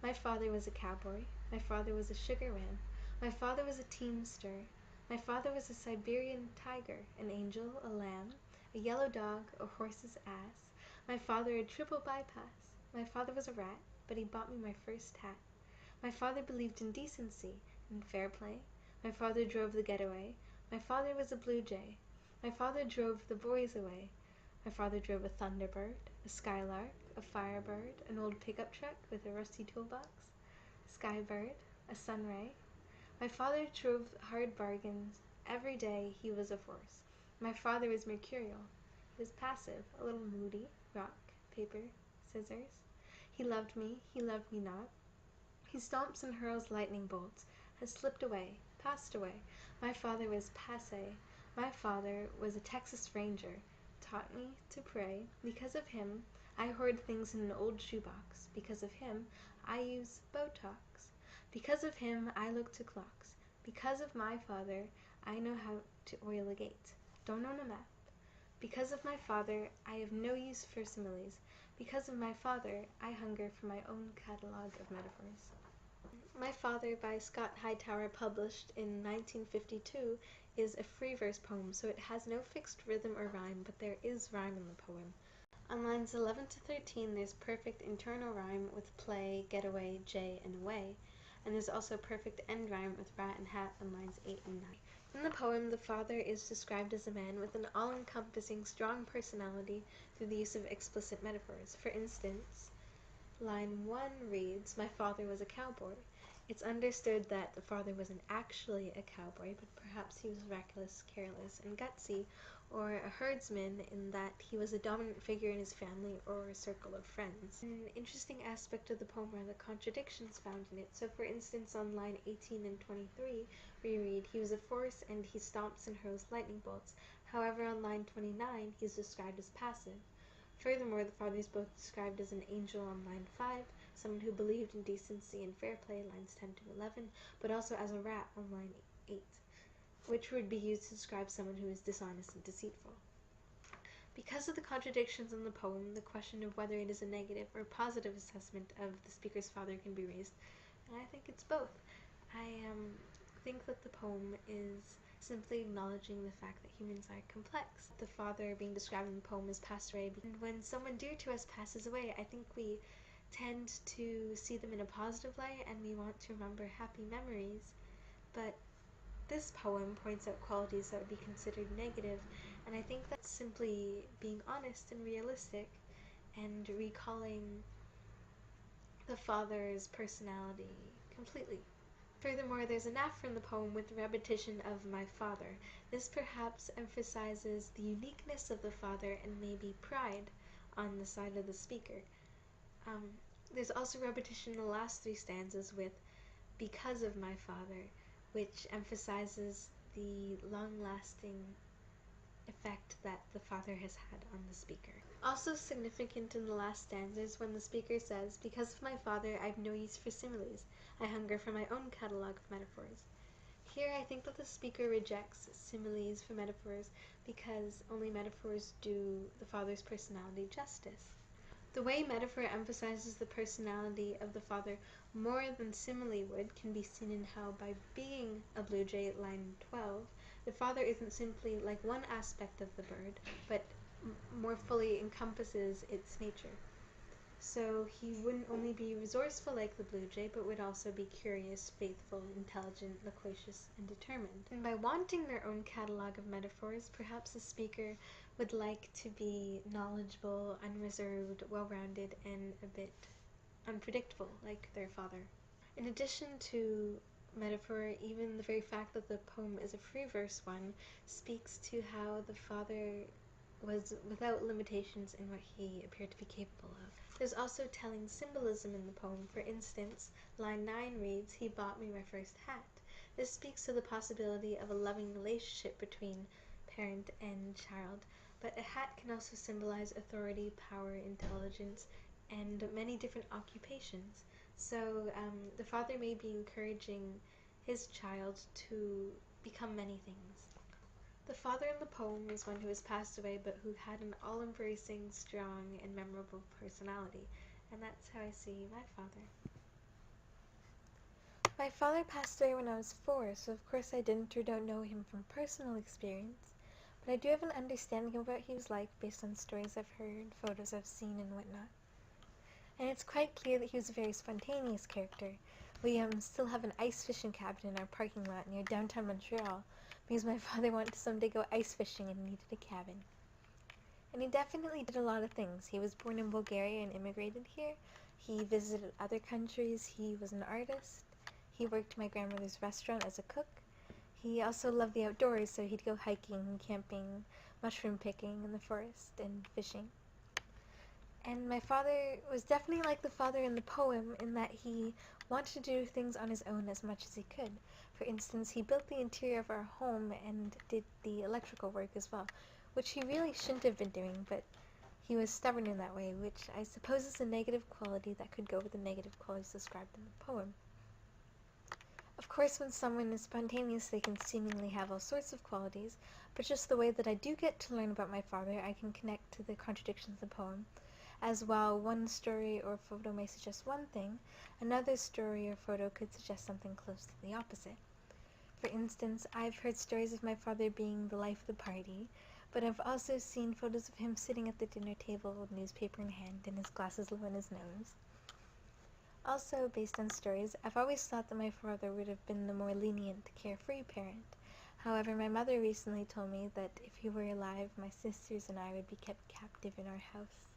My father was a cowboy. My father was a sugarman. My father was a teamster. My father was a Siberian tiger, an angel, a lamb, a yellow dog, a horse's ass. My father a triple bypass. My father was a rat, but he bought me my first hat. My father believed in decency and fair play. My father drove the getaway. My father was a blue jay. My father drove the boys away. My father drove a thunderbird, a skylark, a firebird, an old pickup truck with a rusty toolbox, a skybird, a sunray. My father drove hard bargains. Every day he was a force. My father was mercurial. He was passive, a little moody, rock, paper, scissors. He loved me not. He stomps and hurls lightning bolts, has slipped away, passed away. My father was passé. My father was a Texas Ranger, taught me to pray. Because of him, I hoard things in an old shoebox. Because of him, I use Botox. Because of him, I look to clocks. Because of my father, I know how to oil a gate. Don't own a map. Because of my father, I have no use for similes. Because of my father, I hunger for my own catalogue of metaphors. My Father by Scott Hightower, published in 1952, is a free verse poem, so it has no fixed rhythm or rhyme, but there is rhyme in the poem. On lines 11 to 13, there's perfect internal rhyme with play, getaway, jay, and away, and there's also perfect end rhyme with rat and hat on lines 8 and 9. In the poem, the father is described as a man with an all-encompassing, strong personality through the use of explicit metaphors. For instance, line 1 reads, "My father was a cowboy." It's understood that the father wasn't actually a cowboy, but perhaps he was reckless, careless, and gutsy, or a herdsman in that he was a dominant figure in his family or circle of friends. An interesting aspect of the poem are the contradictions found in it. So for instance, on line 18 and 23, we read, "He was a force and he stomps and hurls lightning bolts." However, on line 29, he's described as passive. Furthermore, the father is both described as an angel on line 5, someone who believed in decency and fair play, lines 10 to 11, but also as a rat on line 8, which would be used to describe someone who is dishonest and deceitful. Because of the contradictions in the poem, the question of whether it is a negative or positive assessment of the speaker's father can be raised, and I think it's both. I think that the poem is simply acknowledging the fact that humans are complex. The father being described in the poem is passed away, and when someone dear to us passes away, I think we tend to see them in a positive light and we want to remember happy memories, but this poem points out qualities that would be considered negative, and I think that's simply being honest and realistic and recalling the father's personality completely. Furthermore, there's an F in the poem with the repetition of "my father." This perhaps emphasizes the uniqueness of the father and maybe pride on the side of the speaker. There's also repetition in the last 3 stanzas with "because of my father," which emphasizes the long-lasting effect that the father has had on the speaker. Also significant in the last stanza is when the speaker says, "Because of my father, I've no use for similes. I hunger for my own catalogue of metaphors." Here I think that the speaker rejects similes for metaphors because only metaphors do the father's personality justice. The way metaphor emphasizes the personality of the father more than simile would can be seen in how, by being a blue jay, line 12, the father isn't simply like one aspect of the bird, but more fully encompasses its nature. So he wouldn't only be resourceful like the blue jay, but would also be curious, faithful, intelligent, loquacious, and determined. And by wanting their own catalogue of metaphors, perhaps the speaker would like to be knowledgeable, unreserved, well-rounded, and a bit unpredictable like their father. In addition to metaphor, even the very fact that the poem is a free verse one speaks to how the father was without limitations in what he appeared to be capable of. There's also telling symbolism in the poem. For instance, line 9 reads, "He bought me my first hat." This speaks to the possibility of a loving relationship between parent and child, but a hat can also symbolize authority, power, intelligence, and many different occupations. So the father may be encouraging his child to become many things. The father in the poem is one who has passed away but who had an all-embracing, strong, and memorable personality, and that's how I see my father. My father passed away when I was 4, so of course I didn't or don't know him from personal experience, but I do have an understanding of what he was like based on stories I've heard, photos I've seen, and whatnot. And it's quite clear that he was a very spontaneous character. We still have an ice fishing cabin in our parking lot near downtown Montreal because my father wanted to someday go ice fishing and needed a cabin. And he definitely did a lot of things. He was born in Bulgaria and immigrated here. He visited other countries. He was an artist. He worked my grandmother's restaurant as a cook. He also loved the outdoors, so he'd go hiking, camping, mushroom picking in the forest, and fishing. And my father was definitely like the father in the poem in that he wanted to do things on his own as much as he could. For instance, he built the interior of our home and did the electrical work as well, which he really shouldn't have been doing, but he was stubborn in that way, which I suppose is a negative quality that could go with the negative qualities described in the poem. Of course, when someone is spontaneous, they can seemingly have all sorts of qualities, but just the way that I do get to learn about my father, I can connect to the contradictions in the poem. As while one story or photo may suggest one thing, another story or photo could suggest something close to the opposite. For instance, I've heard stories of my father being the life of the party, but I've also seen photos of him sitting at the dinner table with newspaper in hand and his glasses low on his nose. Also, based on stories, I've always thought that my father would have been the more lenient, carefree parent. However, my mother recently told me that if he were alive, my sisters and I would be kept captive in our house.